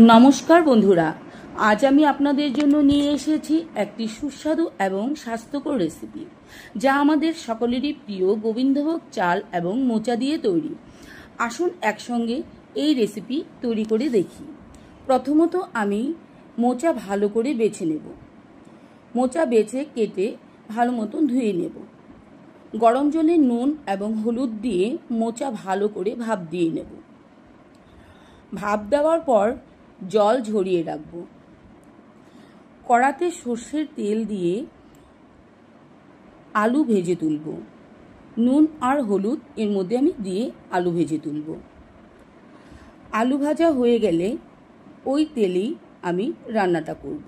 নমস্কার বন্ধুরা, আজ আমি আপনাদের জন্য নিয়ে এসেছি একটি সুস্বাদু এবং স্বাস্থ্যকর রেসিপি, যা আমাদের সকলেরই প্রিয় গোবিন্দভোগ চাল এবং মোচা দিয়ে তৈরি। আসুন একসঙ্গে এই রেসিপি তৈরি করে দেখি। প্রথমত আমি মোচা ভালো করে বেছে নেব। মোচা বেছে কেটে ভালো মতন ধুয়ে নেব। গরম জলে নুন এবং হলুদ দিয়ে মোচা ভালো করে ভাপ দিয়ে নেব। ভাপ দেওয়ার পর জল ঝরিয়ে রাখব। কড়াতে সর্ষের তেল দিয়ে আলু ভেজে তুলব। নুন আর হলুদ এর মধ্যে আমি দিয়ে আলু ভেজে তুলব। আলু ভাজা হয়ে গেলে ওই তেলেই আমি রান্নাটা করব।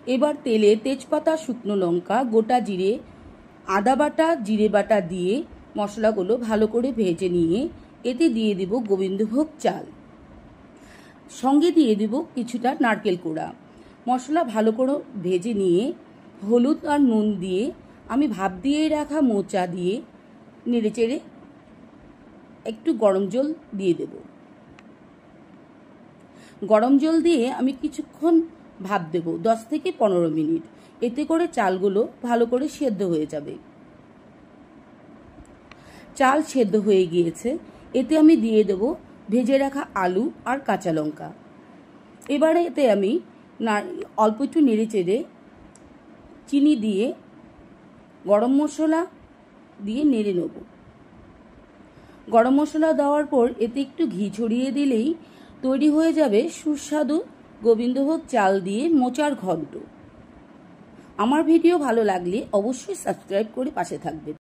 এবার তেলে তেজপাতা, শুকনো লঙ্কা, গোটা জিরে, আদা বাটা, জিরে বাটা দিয়ে মশলাগুলো ভালো করে ভেজে নিয়ে এতে দিয়ে দিব গোবিন্দভোগ চাল। সঙ্গে দিয়ে দিব কিছুটা নারকেল কোড়া। মশলা ভালো করে ভেজে নিয়ে হলুদ আর নুন দিয়ে আমি ভাপ দিয়ে রাখা মোচা দিয়ে নেড়েচেড়ে একটু গরম জল দিয়ে দেব। গরম জল দিয়ে আমি কিছুক্ষণ ভাপ দেব, 10 থেকে 15 মিনিট। এতে করে চালগুলো ভালো করে সেদ্ধ হয়ে যাবে। চাল সেদ্ধ হয়ে গিয়েছে, এতে আমি দিয়ে দেব ভেজে রাখা আলু আর কাঁচা লঙ্কা। এবারে এতে আমি অল্প একটু নেড়েচেড়ে চিনি দিয়ে গরম মশলা দিয়ে নেড়ে নেব। গরম মশলা দেওয়ার পর এতে একটু ঘি ছড়িয়ে দিলেই তৈরি হয়ে যাবে সুস্বাদু গোবিন্দভোগ চাল দিয়ে মোচার ঘন্ট। আমার ভিডিও ভালো লাগলে অবশ্যই সাবস্ক্রাইব করে পাশে থাকবেন।